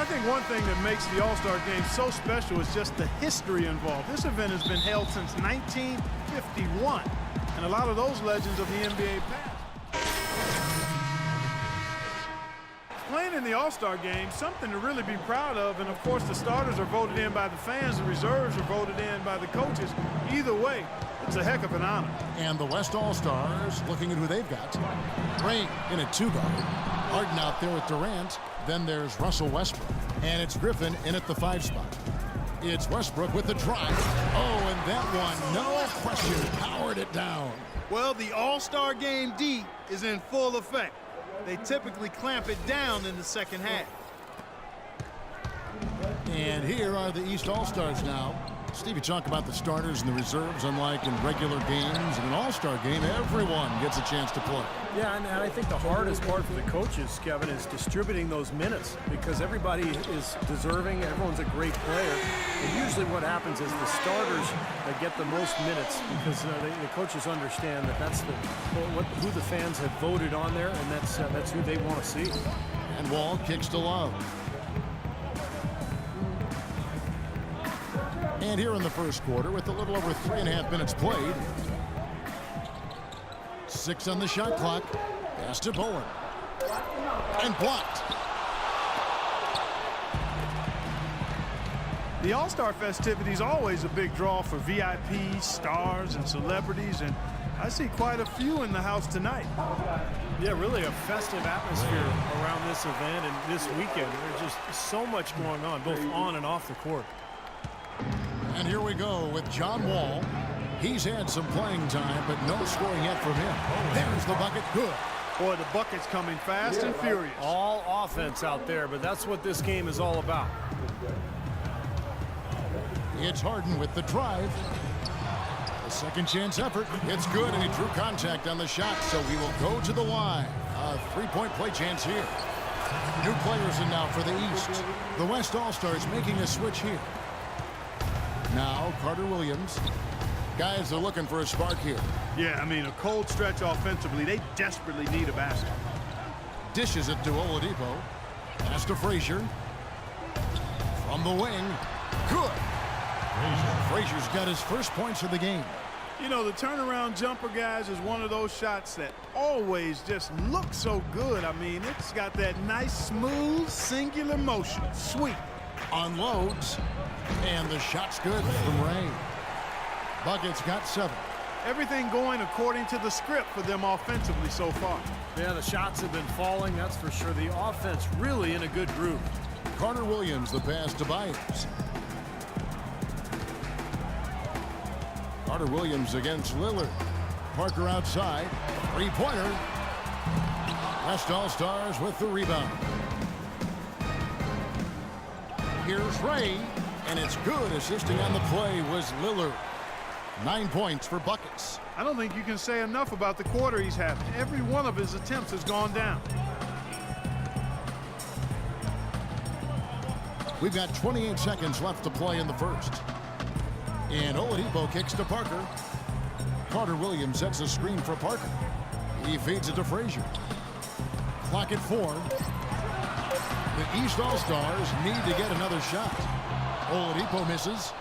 think one thing that makes the All-Star Game so special is just the history involved. This event has been held since 1951, and a lot of those legends of the NBA past. Playing in the All-Star Game, something to really be proud of, and of course the starters are voted in by the fans, the reserves are voted in by the coaches. Either way, it's a heck of an honor. And the West All-Stars looking at who they've got. Ray in at 2-guard. Harden out there with Durant. Then there's Russell Westbrook. And it's Griffin in at the 5 spot. It's Westbrook with the drive. Oh, and that one, no question, powered it down. Well, the All-Star Game D is in full effect. They typically clamp it down in the second half. And here are the East All-Stars now. Stevie, talk about the starters and the reserves. Unlike in regular games, in an All-Star game, everyone gets a chance to play. Yeah, and I think the hardest part for the coaches, Kevin, is distributing those minutes because everybody is deserving. Everyone's a great player. And usually what happens is the starters that get the most minutes because the coaches understand that that's who the fans have voted on there, and that's who they want to see. And Wall kicks to Love. And here in the first quarter, with a little over 3.5 minutes played. 6 on the shot clock. Pass to Bowen. And blocked. The All-Star festivities always a big draw for VIPs, stars, and celebrities, and I see quite a few in the house tonight. Yeah, really a festive atmosphere around this event and this weekend. There's just so much going on, both on and off the court. And here we go with John Wall. He's had some playing time, but no scoring yet from him. There's the bucket. Good. Boy, the bucket's coming fast and furious. All offense out there, but that's what this game is all about. It's Harden with the drive. A second chance effort. It's good, and he drew contact on the shot, so we will go to the line. A 3-point play chance here. New players in now for the East. The West All-Stars making a switch here. Now, Carter Williams. Guys are looking for a spark here. Yeah, I mean, a cold stretch offensively. They desperately need a basket. Dishes it to Oladipo. Pass to Frazier. From the wing. Good. Frazier's got his first points of the game. You know, the turnaround jumper, guys, is one of those shots that always just looks so good. I mean, it's got that nice, smooth, singular motion. Sweet. Unloads. And the shot's good from Ray. Bucket's got 7. Everything going according to the script for them offensively so far. Yeah, the shots have been falling, that's for sure. The offense really in a good groove. Carter Williams, the pass to Byers. Carter Williams against Lillard. Parker outside. 3-pointer. West All-Stars with the rebound. Here's Ray. And it's good. Assisting on the play was Lillard. 9 points for buckets. I don't think you can say enough about the quarter he's having. Every one of his attempts has gone down. We've got 28 seconds left to play in the first. And Oladipo kicks to Parker. Carter Williams sets a screen for Parker. He feeds it to Frazier. Clock at 4. The East All-Stars need to get another shot. Oladipo misses.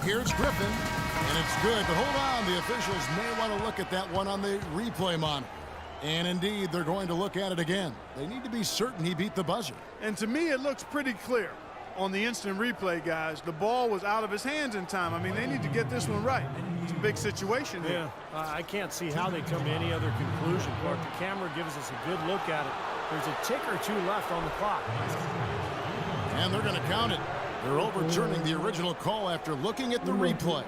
Here's Griffin, and it's good, but hold on. The officials may want to look at that one on the replay monitor. And indeed, they're going to look at it again. They need to be certain he beat the buzzer. And to me, it looks pretty clear. On the instant replay, guys, the ball was out of his hands in time. I mean, they need to get this one right. It's a big situation here. Yeah, I can't see how they come to any other conclusion, Clark. The camera gives us a good look at it. There's a tick or two left on the clock. And they're going to count it. They're overturning the original call after looking at the replay.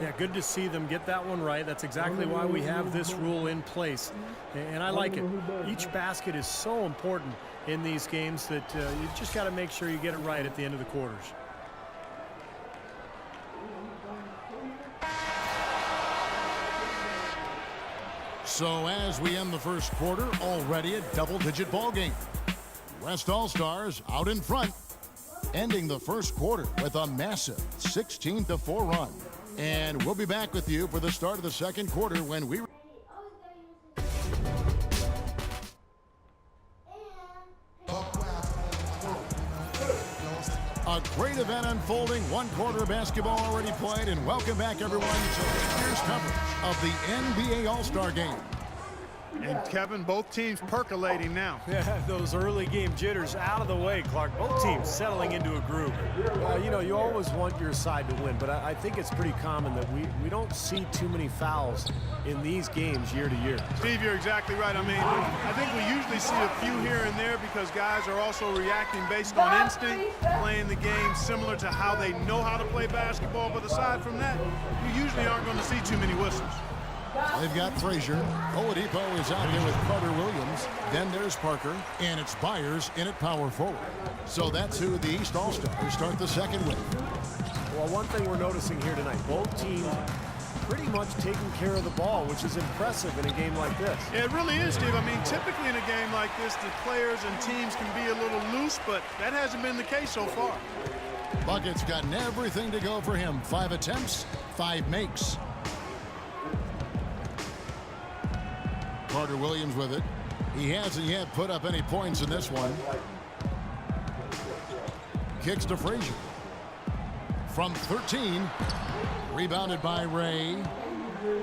Yeah, good to see them get that one right. That's exactly why we have this rule in place. And I like it. Each basket is so important in these games that you just got to make sure you get it right at the end of the quarters. So as we end the first quarter, already a double-digit ball game. West All-Stars out in front, ending the first quarter with a massive 16-4 run. And we'll be back with you for the start of the second quarter when we... A great event unfolding. One quarter of basketball already played. And welcome back, everyone, to this year's coverage of the NBA All-Star Game. And Kevin, both teams percolating now. Yeah, those early game jitters out of the way, Clark. Both teams settling into a groove. You know, you always want your side to win, but I think it's pretty common that we don't see too many fouls in these games year to year. Steve, you're exactly right. I mean, I think we usually see a few here and there because guys are also reacting based on instinct, playing the game similar to how they know how to play basketball. But aside from that, you usually aren't going to see too many whistles. They've got Frazier. Oladipo is out there with Carter Williams. Then there's Parker. And it's Byers in at power forward. So that's who the East All-Stars start the second with. Well, one thing we're noticing here tonight, both teams pretty much taking care of the ball, which is impressive in a game like this. Yeah, it really is, Steve. I mean, typically in a game like this, the players and teams can be a little loose, but that hasn't been the case so far. Bucket's gotten everything to go for him. 5 attempts, 5 makes. Carter Williams with it. He hasn't yet put up any points in this one. Kicks to Frazier. From 13. Rebounded by Ray.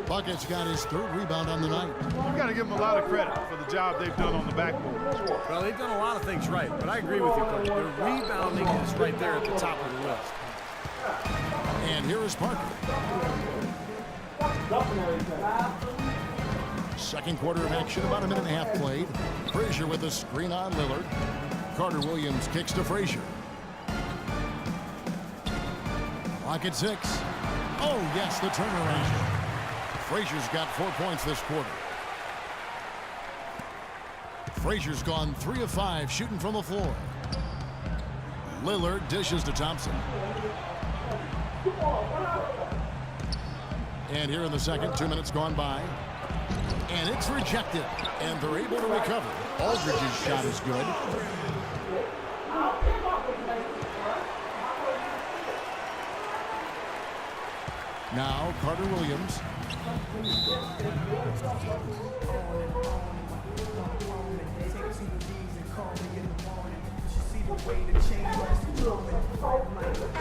Bucket's got his 3rd rebound on the night. You've got to give them a lot of credit for the job they've done on the backboard. Well, they've done a lot of things right, but I agree with you, Coach. Their rebounding is right there at the top of the list. And here is Parker. Second quarter of action, about a minute and a half played. Frazier with a screen on Lillard. Carter Williams kicks to Frazier. Clock at 6. Oh, yes, the turnaround. Frazier's got 4 points this quarter. Frazier's gone 3 of 5 shooting from the floor. Lillard dishes to Thompson. And here in the second, 2 minutes gone by. And it's rejected. And they're able to recover. Aldridge's shot is good. Now Carter Williams.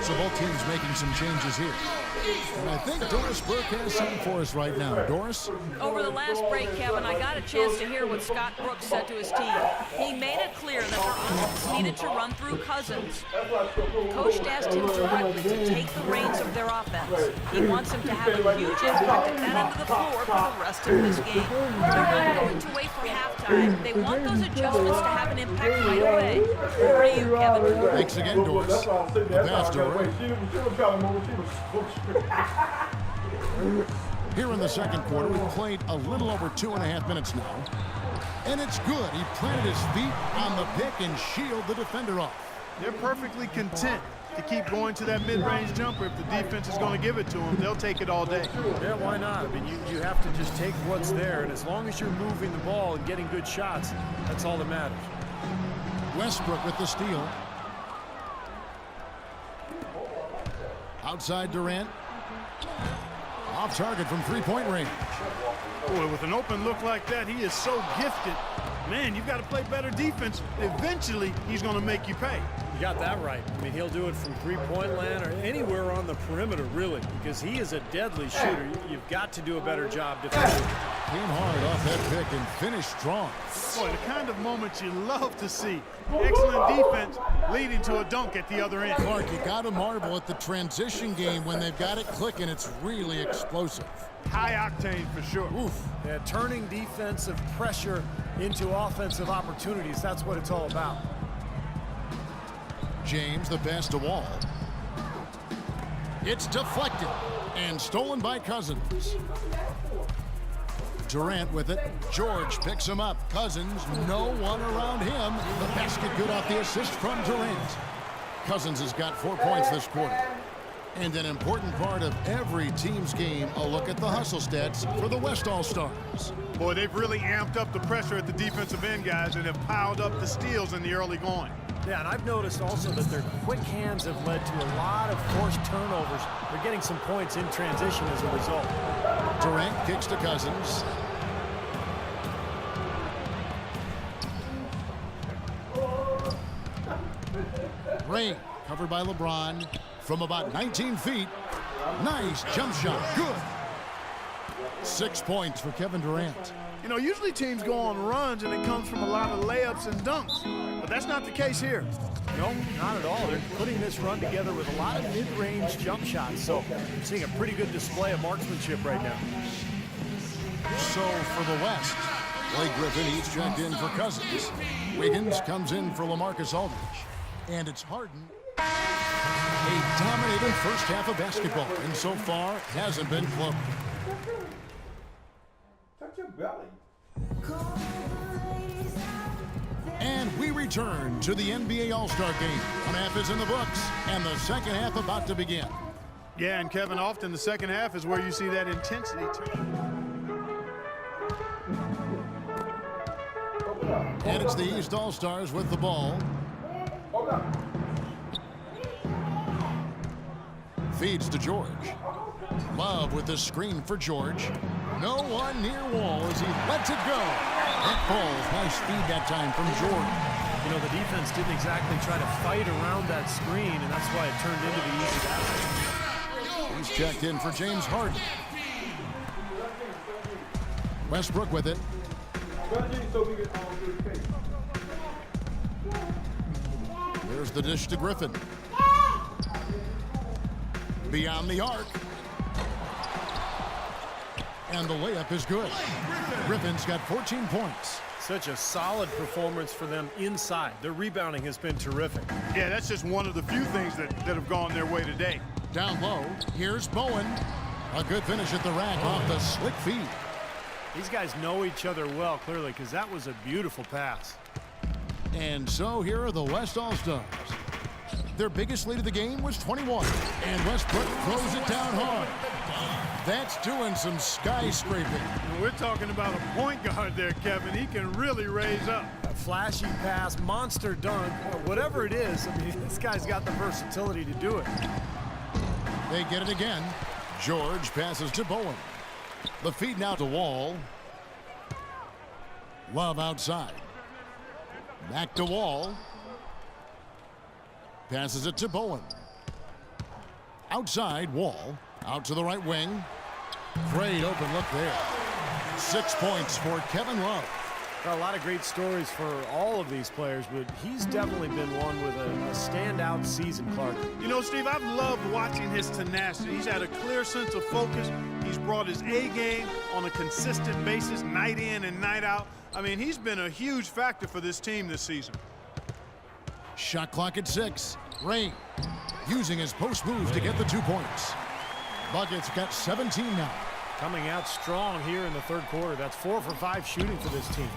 So both teams making some changes here. And I think Doris Burke has something for us right now. Doris? Over the last break, Kevin, I got a chance to hear what Scott Brooks said to his team. He made it clear that their offense needed to run through Cousins. Coach asked him directly to take the reins of their offense. He wants him to have a huge impact at that end of the floor for the rest of this game. They're not going to wait for halftime. They want those adjustments to have an impact right away. Over to you, Kevin. Thanks again, Doris. The pass to Roy. Here in the second quarter, we've played a little over 2.5 minutes now. And it's good. He planted his feet on the pick and shielded the defender off. They're perfectly content to keep going to that mid-range jumper. If the defense is going to give it to them, they'll take it all day. Yeah, why not? I mean, you have to just take what's there, and as long as you're moving the ball and getting good shots, that's all that matters. Westbrook with the steal. Outside Durant. Off target from three-point range. Boy, with an open look like that, he is so gifted. Man, you've got to play better defense. Eventually, he's going to make you pay. You got that right. I mean, he'll do it from three-point land or anywhere on the perimeter, really, because he is a deadly shooter. You've got to do a better job defending. Came hard off that pick and finished strong. Boy, the kind of moments you love to see. Excellent defense leading to a dunk at the other end. Clark, you got to marvel at the transition game when they've got it clicking. It's really explosive. High octane for sure. Oof. Yeah, turning defensive pressure into offensive opportunities. That's what it's all about. James, the pass to Wall. It's deflected and stolen by Cousins. Durant with it. George picks him up. Cousins, no one around him. The basket good off the assist from Durant. Cousins has got 4 points this quarter. And an important part of every team's game, a look at the hustle stats for the West All-Stars. Boy, they've really amped up the pressure at the defensive end, guys, and have piled up the steals in the early going. Yeah, and I've noticed also that their quick hands have led to a lot of forced turnovers. They're getting some points in transition as a result. Durant kicks to Cousins. Ray covered by LeBron from about 19 feet. Nice jump shot. Good. 6 points for Kevin Durant. You know, usually teams go on runs and it comes from a lot of layups and dunks, but that's not the case here. No, not at all. They're putting this run together with a lot of mid-range jump shots, so I'm seeing a pretty good display of marksmanship right now. So for the West, Blake Griffin, he's checked in for Cousins. Wiggins comes in for LaMarcus Aldridge. And it's Harden. A dominating first half of basketball, and so far hasn't been close. Touch your belly. And we return to the NBA All-Star Game. One half is in the books, and the second half about to begin. Yeah, and Kevin, often the second half is where you see that intensity turn. And it's the East All-Stars with the ball. Hold up. Feeds to George. Love with the screen for George. No one near Wall as he lets it go. That falls. Nice feed that time from George. You know, the defense didn't exactly try to fight around that screen, and that's why it turned into the easy basket. He's checked in for James Harden. Westbrook with it. There's the dish to Griffin. Beyond the arc. And the layup is good. Griffin's got 14 points. Such a solid performance for them inside. Their rebounding has been terrific. Yeah, that's just one of the few things that have gone their way today. Down low, here's Bowen. A good finish at the rack off the slick feed. These guys know each other well, clearly, because that was a beautiful pass. And so here are the West All-Stars. Their biggest lead of the game was 21. And Westbrook throws it down hard. That's doing some skyscraping. And we're talking about a point guard there, Kevin. He can really raise up. A flashy pass, monster dunk, whatever it is. I mean, this guy's got the versatility to do it. They get it again. George passes to Bowen. The feed now to Wall. Love outside. Back to Wall. Passes it to Bowen. Outside, Wall. Out to the right wing. Great open look there. 6 points for Kevin Love. Got a lot of great stories for all of these players, but he's definitely been one with a standout season, Clark. You know, Steve, I've loved watching his tenacity. He's had a clear sense of focus. He's brought his A game on a consistent basis, night in and night out. I mean, he's been a huge factor for this team this season. Shot clock at 6. Ray using his post move to get the 2 points. Bucket's got 17 now. Coming out strong here in the third quarter. That's 4 for 5 shooting for this team.